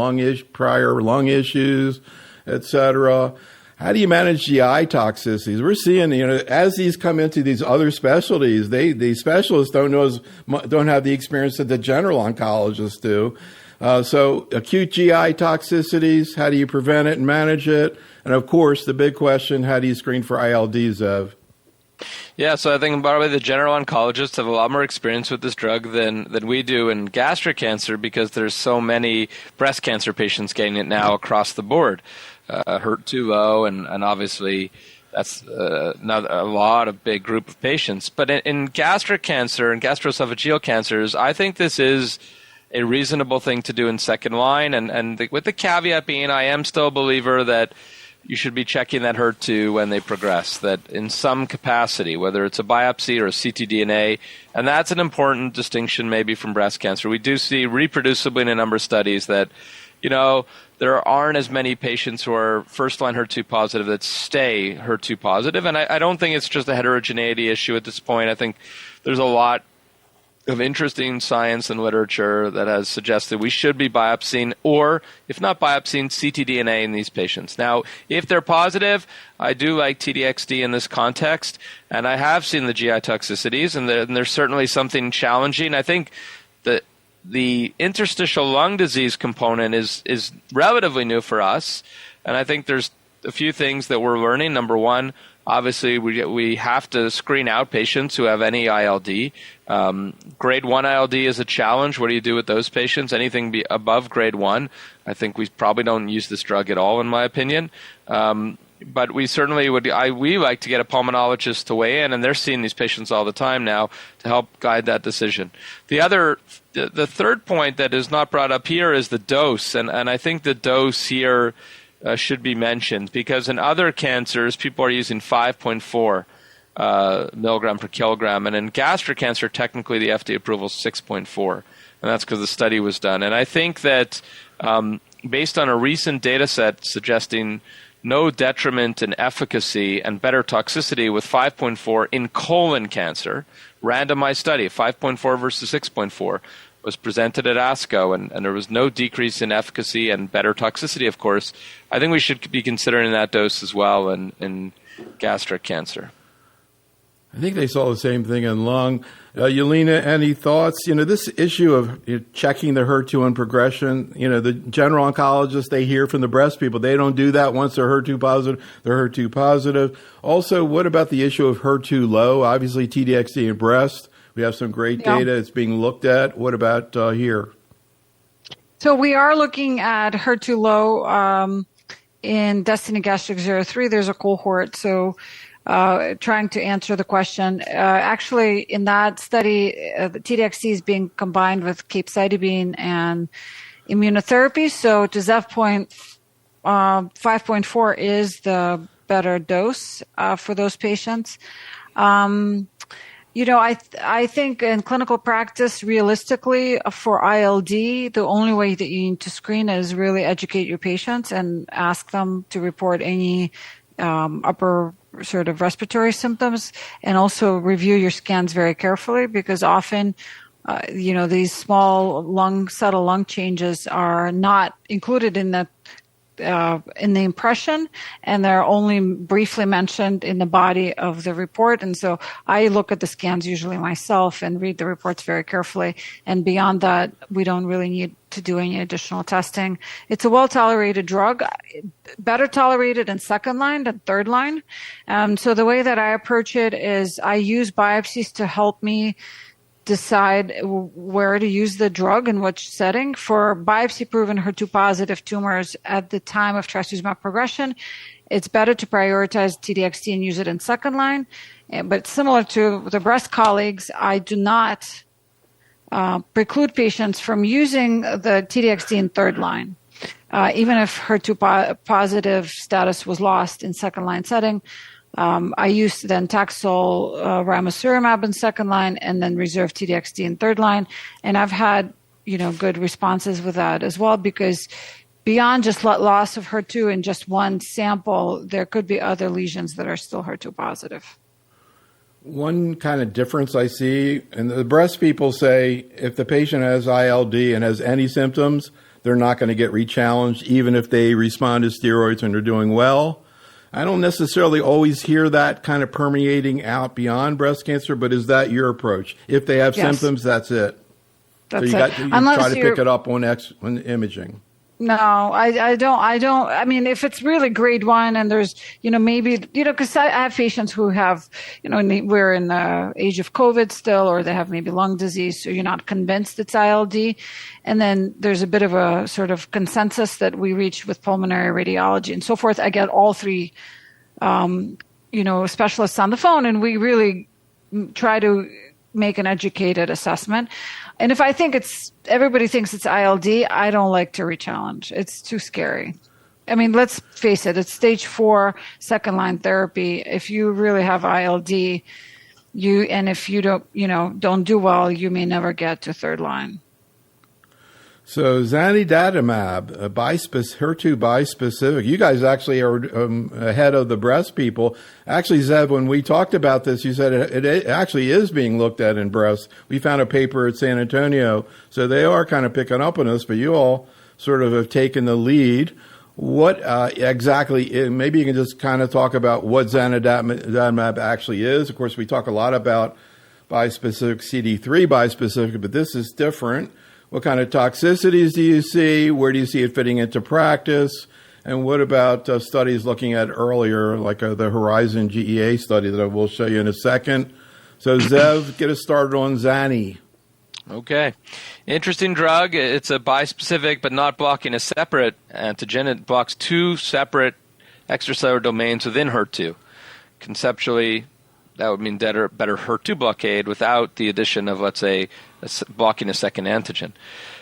prior lung issues, et cetera? How do you manage GI toxicities? We're seeing, as these come into these other specialties, the specialists don't have the experience that the general oncologists do. So acute GI toxicities, how do you prevent it and manage it? And of course, the big question, how do you screen for ILD, Zev? Yeah, so I think, by the way, the general oncologists have a lot more experience with this drug than we do in gastric cancer, because there's so many breast cancer patients getting it now across the board. HER2 low, and obviously that's a lot of big group of patients. But in gastric cancer and gastroesophageal cancers, I think this is a reasonable thing to do in second line, and with the caveat being I am still a believer that you should be checking that HER2 when they progress, that in some capacity, whether it's a biopsy or a ctDNA, and that's an important distinction maybe from breast cancer. We do see reproducibly in a number of studies that, there aren't as many patients who are first-line HER2 positive that stay HER2 positive, and I don't think it's just a heterogeneity issue at this point. I think there's a lot of interesting science and literature that has suggested we should be biopsying, or if not biopsying, ctDNA in these patients. Now, if they're positive, I do like TDXD in this context, and I have seen the GI toxicities, and there's certainly something challenging. I think that the interstitial lung disease component is relatively new for us, and I think there's a few things that we're learning. Number one, obviously, we have to screen out patients who have any ILD. Grade 1 ILD is a challenge. What do you do with those patients? Anything above grade 1, I think we probably don't use this drug at all, in my opinion. But we certainly would. We like to get a pulmonologist to weigh in, and they're seeing these patients all the time now to help guide that decision. The third point that is not brought up here is the dose, and I think the dose here should be mentioned, because in other cancers, people are using 5.4 milligram per kilogram, and in gastric cancer, technically the FDA approval is 6.4, and that's because the study was done. And I think that based on a recent data set suggesting no detriment in efficacy and better toxicity with 5.4 in colon cancer, randomized study, 5.4 versus 6.4, was presented at ASCO, and there was no decrease in efficacy and better toxicity, of course. I think we should be considering that dose as well in gastric cancer. I think they saw the same thing in lung. Yelena, any thoughts? This issue of checking the HER2 and progression, the general oncologists, they hear from the breast people. They don't do that once they're HER2 positive. They're HER2 positive. Also, what about the issue of HER2 low? Obviously, TDXD in breast. We have some great data. It's being looked at. What about here? So we are looking at HER2 low in Destiny Gastric 03. There's a cohort. So trying to answer the question. Actually, in that study, the TDXD is being combined with capecitabine and immunotherapy. So to Zev's point, 5.4 is the better dose for those patients. I think in clinical practice, realistically, for ILD, the only way that you need to screen is really educate your patients and ask them to report any upper sort of respiratory symptoms, and also review your scans very carefully, because often, these small subtle lung changes are not included in the impression, and they're only briefly mentioned in the body of the report. And so I look at the scans usually myself and read the reports very carefully. And beyond that, we don't really need to do any additional testing. It's a well-tolerated drug, better tolerated in second line than third line. So the way that I approach it is I use biopsies to help me decide where to use the drug in which setting. For biopsy-proven HER2-positive tumors at the time of trastuzumab progression, it's better to prioritize TDXD and use it in second line. But similar to the breast colleagues, I do not preclude patients from using the TDXD in third line. Even if HER2-positive status was lost in second-line setting, I used then Taxol, ramucirumab in second line, and then reserved TDXD in third line. And I've had, good responses with that as well, because beyond just loss of HER2 in just one sample, there could be other lesions that are still HER2 positive. One kind of difference I see, and the breast people say if the patient has ILD and has any symptoms, they're not going to get rechallenged, even if they respond to steroids and are doing well. I don't necessarily always hear that kind of permeating out beyond breast cancer, but is that your approach? If they have symptoms, that's it. That's so it. You try to pick it up on imaging. No, I don't. I mean, if it's really grade 1 and there's, maybe, because I have patients who have, we're in the age of COVID still, or they have maybe lung disease, so you're not convinced it's ILD. And then there's a bit of a sort of consensus that we reach with pulmonary radiology and so forth. I get all three, specialists on the phone, and we really try to make an educated assessment. And if I think everybody thinks it's ILD, I don't like to rechallenge. It's too scary. I mean, let's face it, it's stage 4, second-line therapy. If you really have ILD, and if you don't do well, you may never get to third line. So zanidatamab, HER2 bispecific. You guys actually are ahead of the breast people. Actually, Zev, when we talked about this, you said it actually is being looked at in breast. We found a paper at San Antonio, so they are kind of picking up on this, but you all sort of have taken the lead. What exactly, maybe you can just kind of talk about what zanidatamab actually is. Of course, we talk a lot about bispecific, CD3 bispecific, but this is different. What kind of toxicities do you see? Where do you see it fitting into practice? And what about studies looking at earlier, like the Horizon GEA study that I will show you in a second? So, Zev, get us started on Zani. Okay. Interesting drug. It's a bispecific, but not blocking a separate antigen. It blocks 2 separate extracellular domains within HER2. Conceptually, that would mean better HER2 blockade without the addition of, let's say, blocking a second antigen.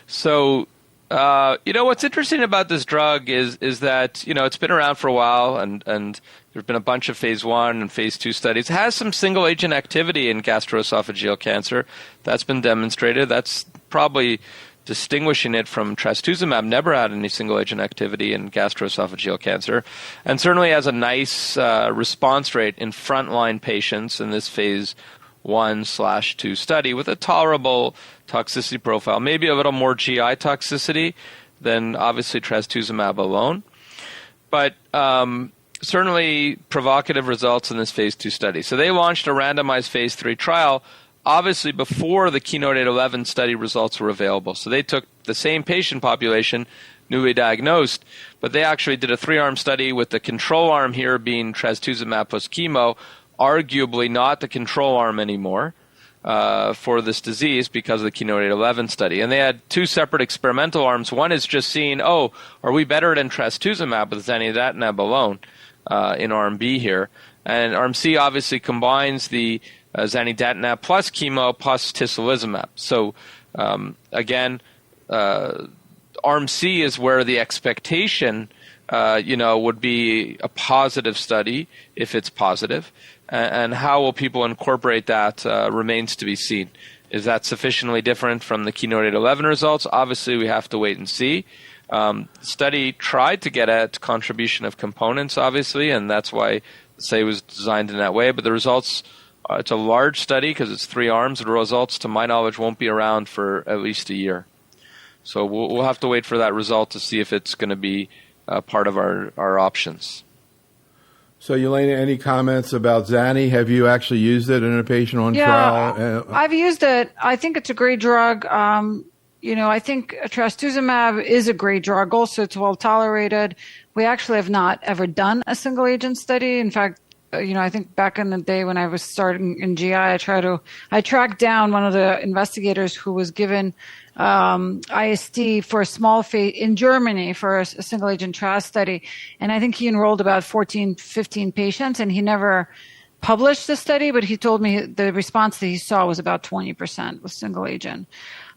So, what's interesting about this drug is that, it's been around for a while, and there's been a bunch of phase 1 and phase 2 studies. It has some single-agent activity in gastroesophageal cancer. That's been demonstrated. That's probably distinguishing it from trastuzumab. Never had any single-agent activity in gastroesophageal cancer, and certainly has a nice response rate in frontline patients in this phase 1/2 study with a tolerable toxicity profile, maybe a little more GI toxicity than obviously trastuzumab alone, but certainly provocative results in this phase 2 study. So they launched a randomized phase 3 trial, obviously before the KEYNOTE-811 study results were available. So they took the same patient population, newly diagnosed, but they actually did a 3-arm study with the control arm here being trastuzumab plus chemo, arguably not the control arm anymore for this disease because of the KEYNOTE-811 study. And they had 2 separate experimental arms. One is just seeing, are we better than trastuzumab with zanidatamab alone in arm B here. And arm C obviously combines the zanidatamab plus chemo plus tislelizumab. So again, arm C is where the expectation would be a positive study if it's positive. And how will people incorporate that remains to be seen. Is that sufficiently different from the KEYNOTE-811 results? Obviously, we have to wait and see. The study tried to get at contribution of components, obviously, and that's why the study was designed in that way. But the results, it's a large study because it's 3 arms. The results, to my knowledge, won't be around for at least a year. So we'll have to wait for that result to see if it's going to be part of our options. So, Yelena, any comments about Zani? Have you actually used it in a patient on trial? I've used it. I think it's a great drug. I think trastuzumab is a great drug. Also, it's well tolerated. We actually have not ever done a single agent study. In fact, I think back in the day when I was starting in GI, I tracked down one of the investigators who was given IST for a small phase in Germany for a single agent trial study. And I think he enrolled about 14, 15 patients, and he never published the study, but he told me the response that he saw was about 20% with single agent.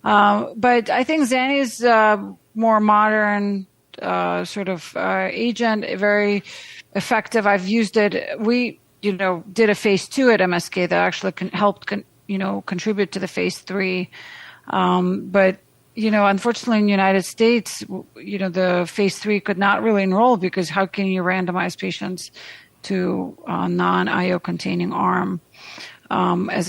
But I think Zani is more modern agent, very effective. I've used it. We, did a phase 2 at MSK that actually helped contribute to the phase 3. But, unfortunately in the United States, the phase 3 could not really enroll because how can you randomize patients to a non-IO containing arm? But I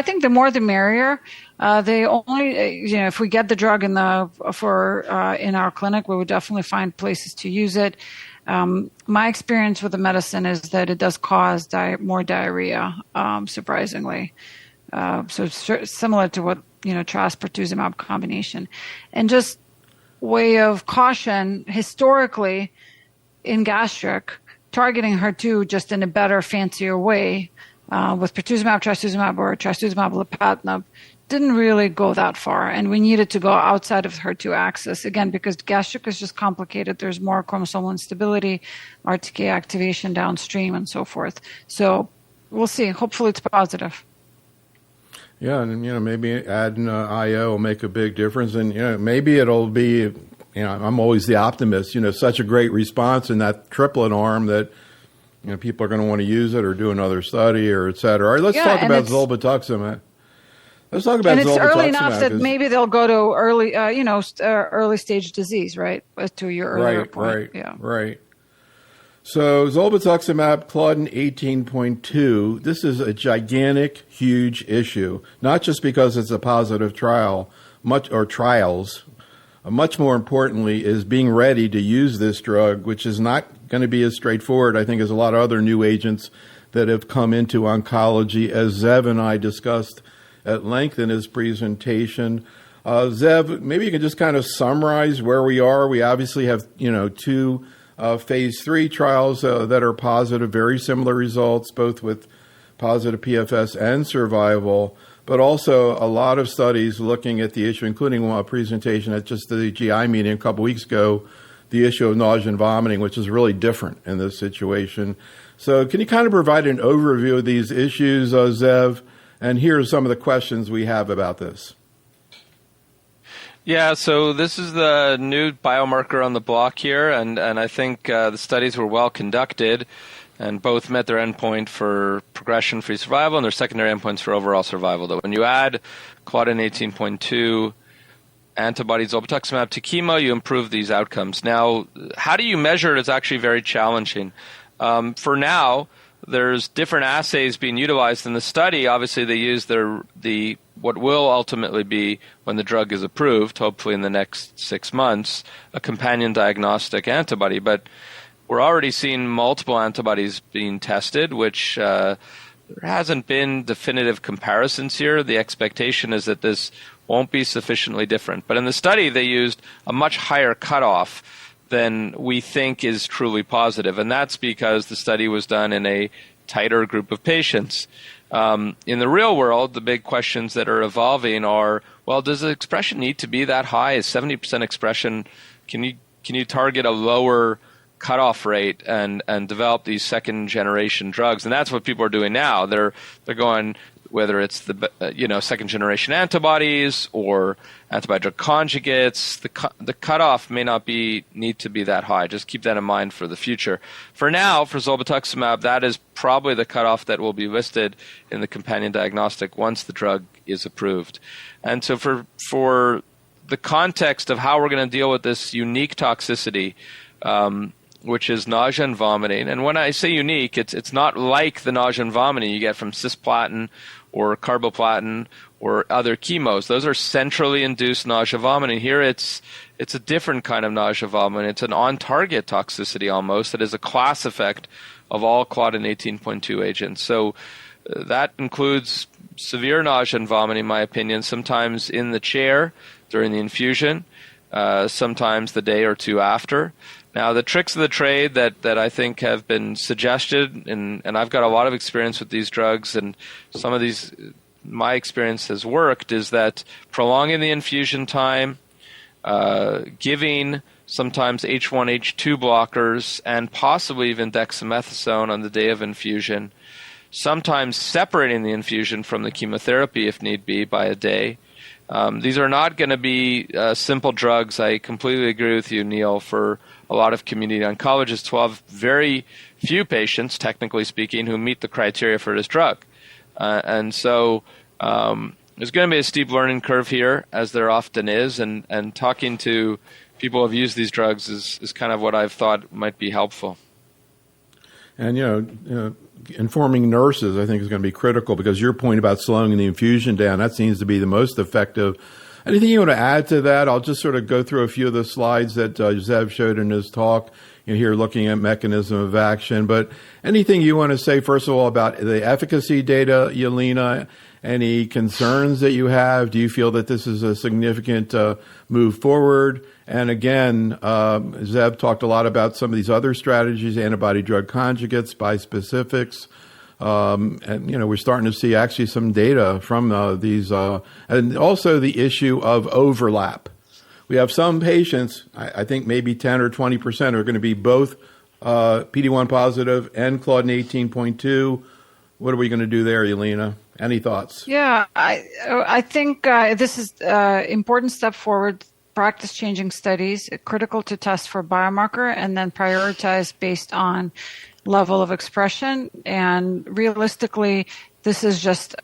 think the more the merrier. They only, if we get the drug in our clinic, we would definitely find places to use it. My experience with the medicine is that it does cause more diarrhea, surprisingly. So it's similar to what, trastuzumab combination. And just way of caution, historically, in gastric, targeting HER2 just in a better, fancier way, with pertuzumab, trastuzumab, or trastuzumab lapatinib, didn't really go that far. And we needed to go outside of the HER2 axis, again, because gastric is just complicated. There's more chromosomal instability, RTK activation downstream, and so forth. So we'll see. Hopefully it's positive. Yeah, and maybe adding IO will make a big difference, and maybe it'll be I'm always the optimist. Such a great response in that triplet arm that people are going to want to use it or do another study or et cetera. All right, let's talk about zolbetuximab. Let's talk about zolbetuximab. And it's early enough that 'cause maybe they'll go to early, early stage disease, right? To your earlier point. Right. So zolbetuximab, Claudin 18.2, this is a gigantic, huge issue, not just because it's a positive trial, trials. Much more importantly is being ready to use this drug, which is not going to be as straightforward, I think, as a lot of other new agents that have come into oncology, as Zev and I discussed at length in his presentation. Zev, maybe you can just kind of summarize where we are. We obviously have, two phase 3 trials that are positive, very similar results, both with positive PFS and survival, but also a lot of studies looking at the issue, including a presentation at just the GI meeting a couple weeks ago, the issue of nausea and vomiting, which is really different in this situation. So can you kind of provide an overview of these issues, Zev? And here are some of the questions we have about this. Yeah, so this is the new biomarker on the block here, and I think the studies were well conducted and both met their endpoint for progression-free survival and their secondary endpoints for overall survival. Though when you add Claudin 18.2 antibody zolbetuximab to chemo, you improve these outcomes. Now, how do you measure it is actually very challenging. For now, there's different assays being utilized in the study. Obviously, they use the what will ultimately be, when the drug is approved, hopefully in the next 6 months, a companion diagnostic antibody. But we're already seeing multiple antibodies being tested, which there hasn't been definitive comparisons here. The expectation is that this won't be sufficiently different. But in the study, they used a much higher cutoff than we think is truly positive. And that's because the study was done in a tighter group of patients. In the real world, the big questions that are evolving are, well, does the expression need to be that high? Is 70% expression, can you target a lower cutoff rate and develop these second generation drugs? And that's what people are doing now. They're going, whether it's the second generation antibodies or antibody drug conjugates, the cutoff may not need to be that high. Just keep that in mind for the future. For now, for zolbetuximab, that is probably the cutoff that will be listed in the companion diagnostic once the drug is approved. And so for the context of how we're going to deal with this unique toxicity, which is nausea and vomiting. And when I say unique, it's not like the nausea and vomiting you get from cisplatin or carboplatin or other chemos. Those are centrally induced nausea vomiting. Here it's a different kind of nausea vomiting. It's an on-target toxicity almost that is a class effect of all Claudin 18.2 agents. So that includes severe nausea and vomiting, in my opinion, sometimes in the chair during the infusion, sometimes the day or two after. Now, the tricks of the trade that I think have been suggested, and I've got a lot of experience with these drugs, and some of these, my experience has worked, is that prolonging the infusion time, giving sometimes H1, H2 blockers, and possibly even dexamethasone on the day of infusion, sometimes separating the infusion from the chemotherapy if need be by a day. These are not going to be simple drugs. I completely agree with you, Neil. For a lot of community oncologists, 12 very few patients, technically speaking, who meet the criteria for this drug. And so there's going to be a steep learning curve here, as there often is, and talking to people who have used these drugs is kind of what I've thought might be helpful. And, informing nurses, I think, is going to be critical, because your point about slowing the infusion down, that seems to be the most effective. Anything you want to add to that? I'll just sort of go through a few of the slides that Zev showed in his talk, here looking at mechanism of action. But anything you want to say, first of all, about the efficacy data, Yelena? Any concerns that you have? Do you feel that this is a significant move forward? And again, Zev talked a lot about some of these other strategies, antibody-drug conjugates, bispecifics. And, we're starting to see actually some data from these, and also the issue of overlap. We have some patients, I think maybe 10 or 20% are going to be both PD-1 positive and Claudin 18.2. What are we going to do there, Yelena? Any thoughts? Yeah, I think this is an important step forward practice-changing studies, critical to test for biomarker and then prioritize based on level of expression. And realistically, this is just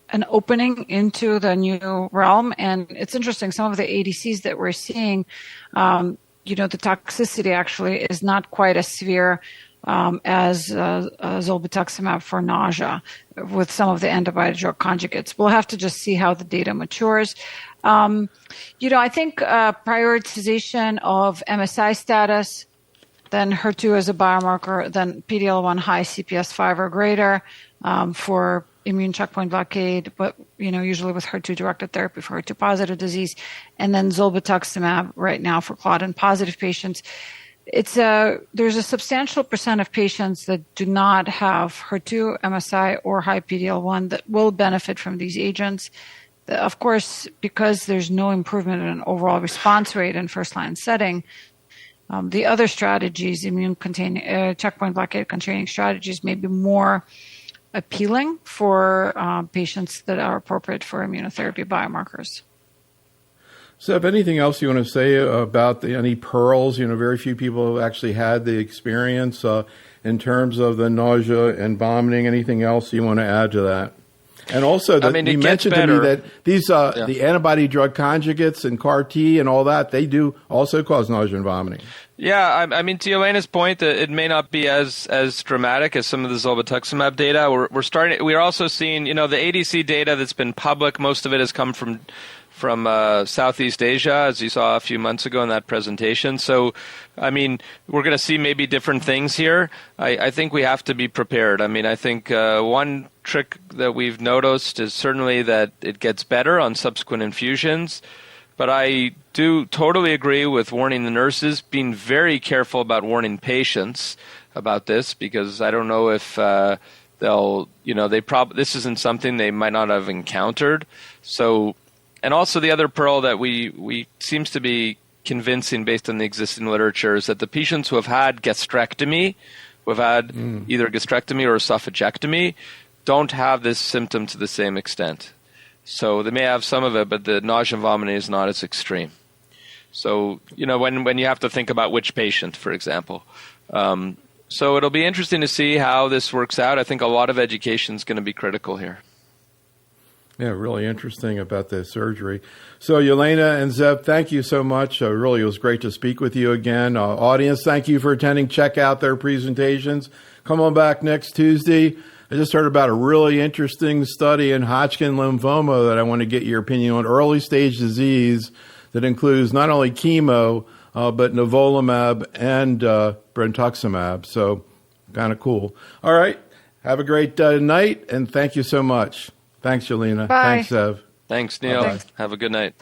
an opening into the new realm. And it's interesting, some of the ADCs that we're seeing, the toxicity actually is not quite as severe as zolbetuximab for nausea with some of the antibody-drug conjugates. We'll have to just see how the data matures. I think prioritization of MSI status, then HER2 as a biomarker, then PD-L1 high CPS5 or greater for immune checkpoint blockade, but usually with HER2-directed therapy for HER2-positive disease, and then zolbetuximab right now for Claudin-positive patients. There's a substantial percent of patients that do not have HER2, MSI, or high PD-L1 that will benefit from these agents. Of course, because there's no improvement in overall response rate in first-line setting, the other strategies, checkpoint blockade-containing strategies, may be more appealing for patients that are appropriate for immunotherapy biomarkers. Seb, anything else you want to say about any pearls? Very few people have actually had the experience in terms of the nausea and vomiting. Anything else you want to add to that? And also, you mentioned to me that these the antibody drug conjugates and CAR T and all that, they do also cause nausea and vomiting. Yeah, to Yelena's point, it may not be as dramatic as some of the zolbetuximab data. We're also seeing, the ADC data that's been public. Most of it has come from Southeast Asia, as you saw a few months ago in that presentation. So, we're going to see maybe different things here. I think we have to be prepared. I think one trick that we've noticed is certainly that it gets better on subsequent infusions. But I do totally agree with warning the nurses, being very careful about warning patients about this, because I don't know if this isn't something they might not have encountered. So, and also the other pearl that we seems to be convincing based on the existing literature is that the patients who have had gastrectomy, who have had either gastrectomy or esophagectomy, don't have this symptom to the same extent. So they may have some of it, but the nausea and vomiting is not as extreme. So, when you have to think about which patient, for example. So it'll be interesting to see how this works out. I think a lot of education is going to be critical here. Yeah, really interesting about the surgery. So, Yelena and Zeb, thank you so much. Really, it was great to speak with you again. Audience, thank you for attending. Check out their presentations. Come on back next Tuesday. I just heard about a really interesting study in Hodgkin lymphoma that I want to get your opinion on. Early stage disease that includes not only chemo, but nivolumab and brentuximab. So kind of cool. All right. Have a great night, and thank you so much. Thanks, Yelena. Bye. Thanks, Zev. Thanks, Neil. Bye. Have a good night.